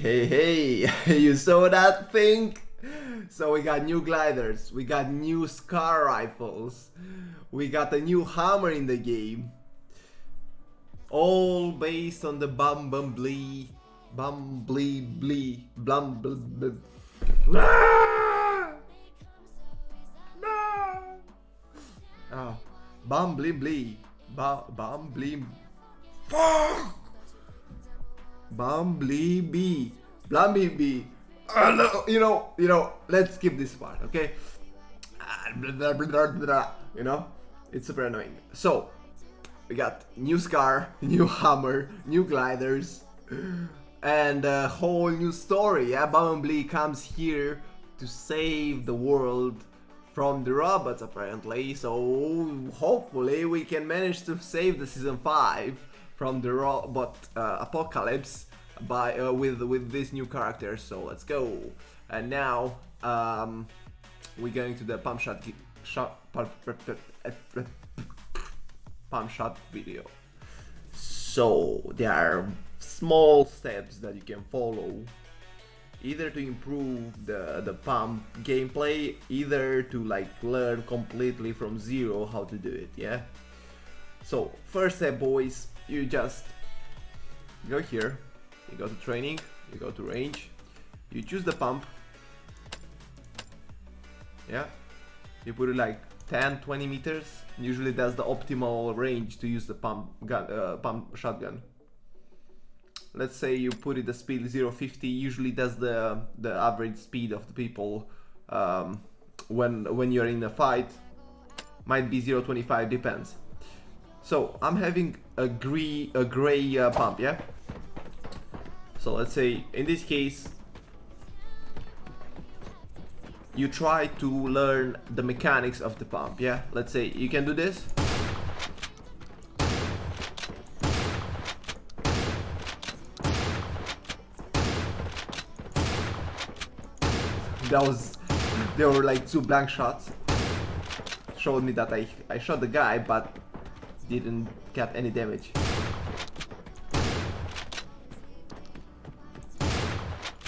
Hey, you saw that thing? So we got new gliders, we got new Scar rifles, we got a new hammer in the game. All based on the Bumblebee. Ah, Bumblebee. Bumblebee. Bumblebee. Bumblebee. You know, let's skip this part, okay? You know, it's super annoying. So, we got new Scar, new hammer, new gliders, and a whole new story. Yeah, Bumblebee comes here to save the world from the robots, apparently. So hopefully we can manage to save the season 5 from the robot apocalypse by with this new character. So let's go. And now we're going to the pump shot video. So there are small steps that you can follow, either to improve the pump gameplay, either to like learn completely from zero how to do it. Yeah. So first step, boys, you just go here, you go to training, you go to range, you choose the pump. Yeah, you put it like 10-20 meters. Usually that's the optimal range to use the pump shotgun. Let's say you put it the speed 0.50. Usually that's the average speed of the people when you're in a fight. Might be 0.25, depends. So I'm having a gray pump, yeah. So let's say in this case you try to learn the mechanics of the pump, yeah. Let's say you can do this. They were like 2 blank shots. Showed me that I shot the guy but didn't get any damage.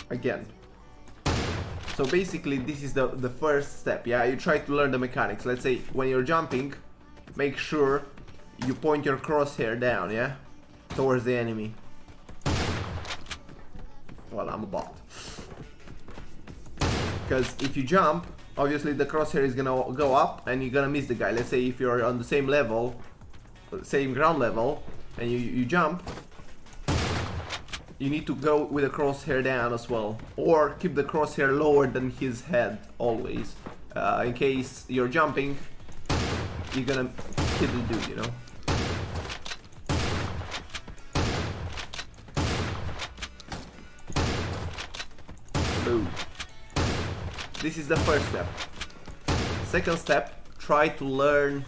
Again. So basically this is the first step, yeah. You try to learn the mechanics. Let's say when you're jumping, make sure you point your crosshair down, yeah, towards the enemy. Well, I'm a bot. Because if you jump, obviously the crosshair is gonna go up and you're gonna miss the guy. Let's say if you're on the same level, same ground level, and you jump, you need to go with the crosshair down as well, or keep the crosshair lower than his head always. In case you're jumping, you're gonna hit the dude, you know. Boom. This is the first step. Second step, try to learn.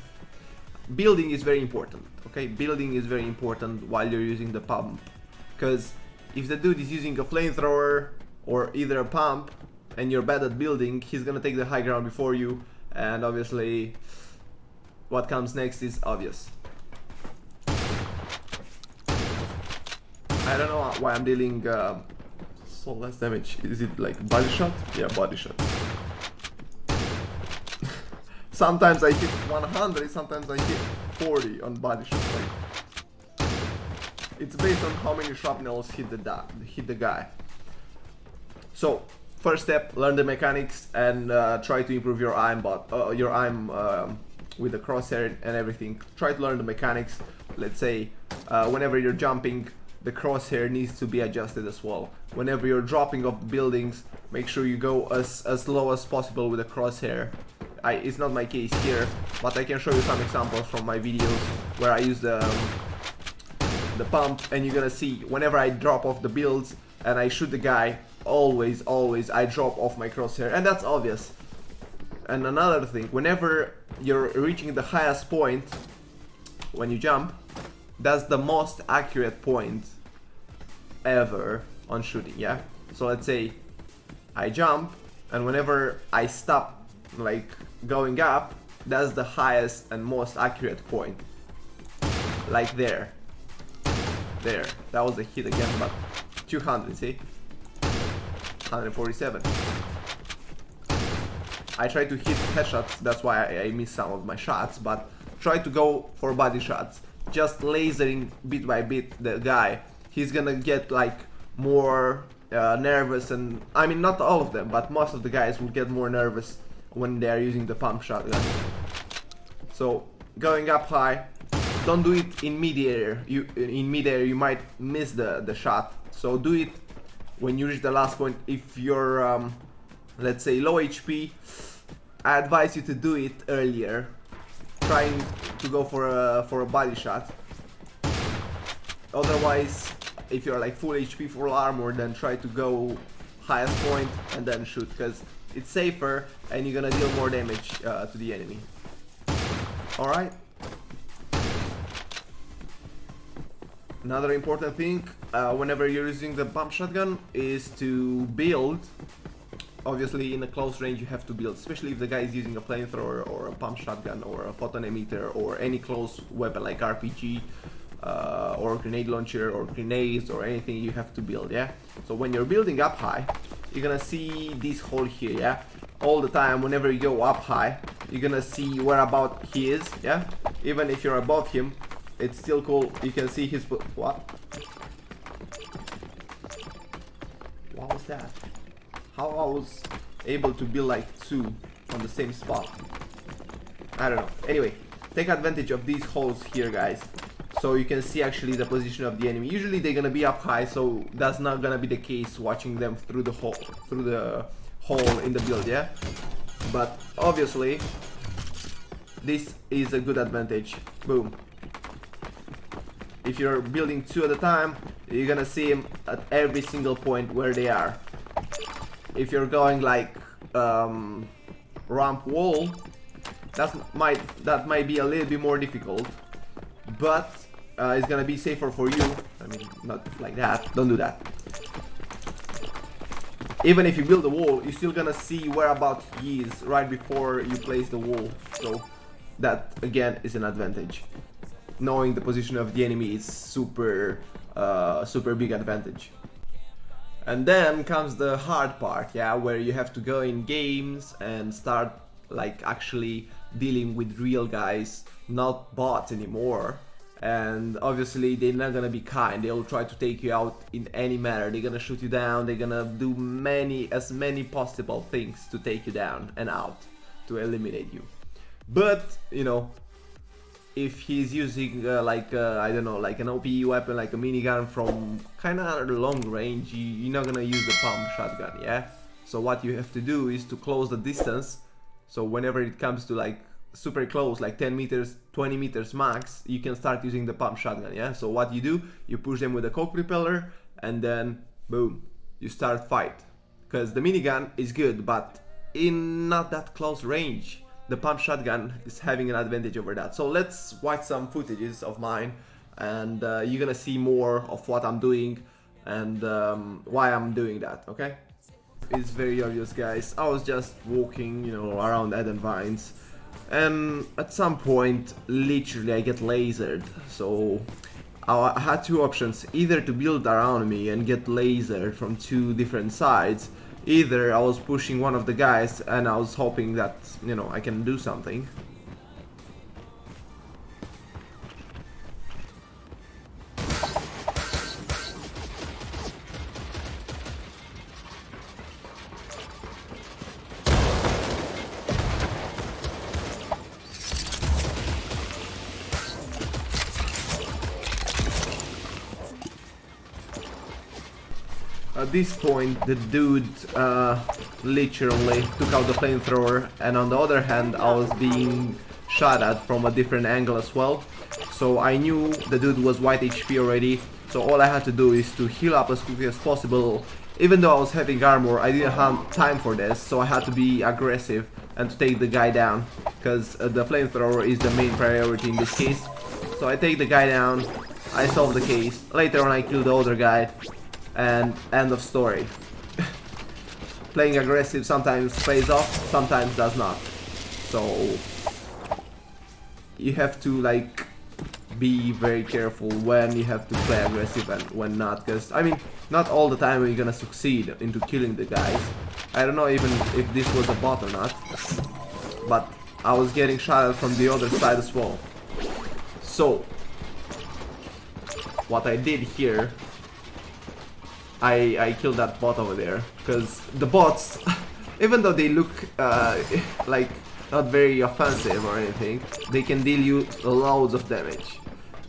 Building is very important, okay? Building is very important while you're using the pump. Because if the dude is using a flamethrower or either a pump and you're bad at building, he's gonna take the high ground before you, and obviously what comes next is obvious. I don't know why I'm dealing so less damage. Is it like body shot? Yeah, body shot. Sometimes I hit 100, sometimes I hit 40 on body shot. Like, it's based on how many shrapnels hit the guy. So first step, learn the mechanics and try to improve your aim with the crosshair and everything. Try to learn the mechanics. Let's say whenever you're jumping, the crosshair needs to be adjusted as well. Whenever you're dropping off buildings, make sure you go as low as possible with the crosshair. It's not my case here, but I can show you some examples from my videos where I use the pump, and you're gonna see whenever I drop off the builds and I shoot the guy, always I drop off my crosshair, and that's obvious. And another thing, whenever you're reaching the highest point when you jump, that's the most accurate point ever on shooting, yeah. So let's say I jump, and whenever I stop like going up, that's the highest and most accurate point. Like there, that was a hit again, but 200, see? 147. I try to hit headshots, that's why I miss some of my shots, but try to go for body shots. Just lasering bit by bit the guy. He's gonna get like more nervous, and I mean not all of them, but most of the guys will get more nervous when they are using the pump shotgun. So going up high, don't do it in mid-air. In mid-air you might miss the shot. So do it when you reach the last point. If you're let's say low HP, I advise you to do it earlier, trying to go for a body shot. Otherwise, if you're like full HP, full armor, then try to go highest point and then shoot, because it's safer and you're gonna deal more damage to the enemy. Alright. Another important thing whenever you're using the pump shotgun is to build. Obviously in a close range you have to build, especially if the guy is using a flamethrower or a pump shotgun or a photon emitter or any close weapon like RPG or grenade launcher or grenades or anything. You have to build, yeah? So when you're building up high, you're gonna see this hole here, yeah? All the time whenever you go up high, you're gonna see where about he is, yeah? Even if you're above him, it's still cool. You can see his... What? What was that? How I was able to build like two on the same spot? I don't know. Anyway, take advantage of these holes here, guys, so you can see actually the position of the enemy. Usually they're gonna be up high, so that's not gonna be the case watching them through the hole in the build, yeah? But obviously this is a good advantage. Boom. If you're building two at a time, you're gonna see them at every single point where they are. If you're going like ramp wall, that might be a little bit more difficult, but it's gonna be safer for you. I mean, not like that. Don't do that. Even if you build a wall, you're still gonna see where about he is right before you place the wall. So that again is an advantage. Knowing the position of the enemy is super big advantage. And then comes the hard part, yeah, where you have to go in games and start like actually dealing with real guys, not bots anymore. And obviously they're not gonna be kind. They'll try to take you out in any manner. They're gonna shoot you down. They're gonna do as many possible things to take you down and out, to eliminate you. But you know, if he's using I don't know, like an OP weapon, like a minigun from kind of long range, you're not gonna use the pump shotgun, yeah? So what you have to do is to close the distance. So whenever it comes to like super close, like 10 meters, 20 meters max, you can start using the pump shotgun, yeah? So what you do, you push them with a coke repeller and then boom, you start fight. Because the minigun is good, but in not that close range, the pump shotgun is having an advantage over that. So let's watch some footages of mine, and you're gonna see more of what I'm doing and why I'm doing that, okay? It's very obvious, guys. I was just walking, you know, around Eden Vines, and at some point, literally, I get lasered. So I had two options: either to build around me and get lasered from two different sides. Either I was pushing one of the guys and I was hoping that, you know, I can do something. At this point, the dude literally took out the flamethrower, and on the other hand, I was being shot at from a different angle as well. So I knew the dude was white HP already, so all I had to do is to heal up as quickly as possible. Even though I was having armor, I didn't have time for this, so I had to be aggressive and to take the guy down, because the flamethrower is the main priority in this case. So I take the guy down, I solve the case, later on I kill the other guy, and end of story. Playing aggressive sometimes pays off, sometimes does not. So you have to like be very careful when you have to play aggressive and when not, because I mean, Not all the time are you gonna succeed into killing the guys. I don't know even if this was a bot or not, but I was getting shot at from the other side as well. So what I did here, I killed that bot over there, because the bots, even though they look like not very offensive or anything, they can deal you loads of damage.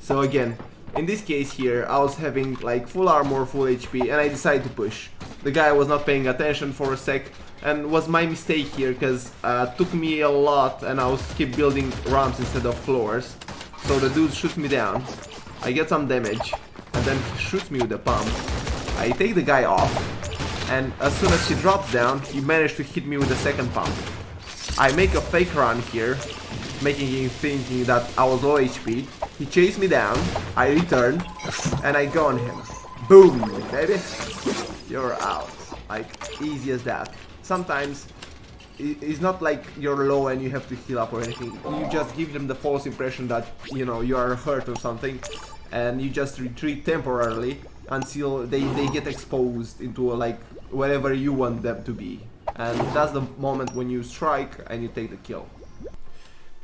So again, in this case here, I was having like full armor, full HP, and I decided to push. The guy was not paying attention for a sec, and was my mistake here, because took me a lot, and I was keep building ramps instead of floors. So the dude shoots me down, I get some damage, and then he shoots me with a pump. I take the guy off, and as soon as he drops down, he managed to hit me with a second pump. I make a fake run here, making him thinking that I was low HP. He chased me down, I return, and I go on him. Boom, baby! You're out. Like, easy as that. Sometimes, it's not like you're low and you have to heal up or anything. You just give them the false impression that, you know, you are hurt or something, and you just retreat temporarily until they get exposed into like wherever you want them to be. And that's the moment when you strike and you take the kill.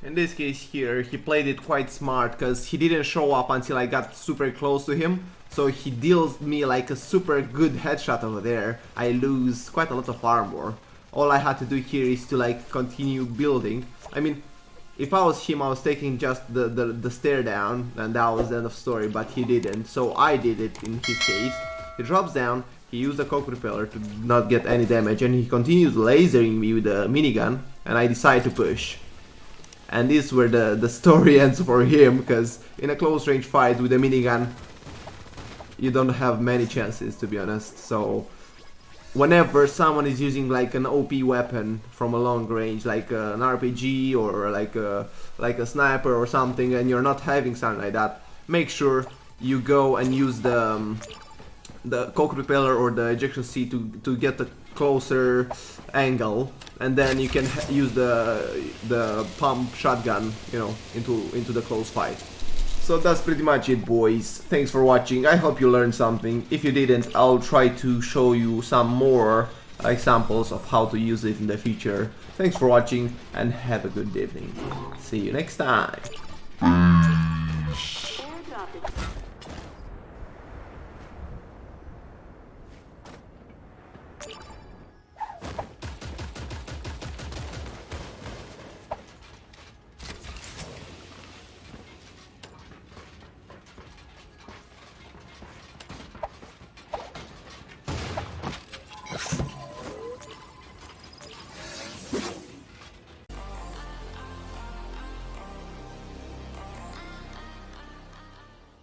In this case here, he played it quite smart, because he didn't show up until I got super close to him. So he deals me like a super good headshot over there. I lose quite a lot of armor. All I had to do here is to like continue building. I mean, if I was him, I was taking just the stair down, and that was the end of story, but he didn't. So I did it in his case. He drops down, he used the coke repeller to not get any damage, and he continued lasering me with a minigun, and I decided to push. And this is where the story ends for him, because in a close range fight with a minigun, you don't have many chances, to be honest. So whenever someone is using like an OP weapon from a long range, like an RPG or like a sniper or something, and you're not having something like that, make sure you go and use the coke repeller or the ejection seat to get a closer angle, and then you can use the pump shotgun, you know, into the close fight. So that's pretty much it, boys. Thanks for watching. I hope you learned something. If you didn't, I'll try to show you some more examples of how to use it in the future. Thanks for watching and have a good evening. See you next time.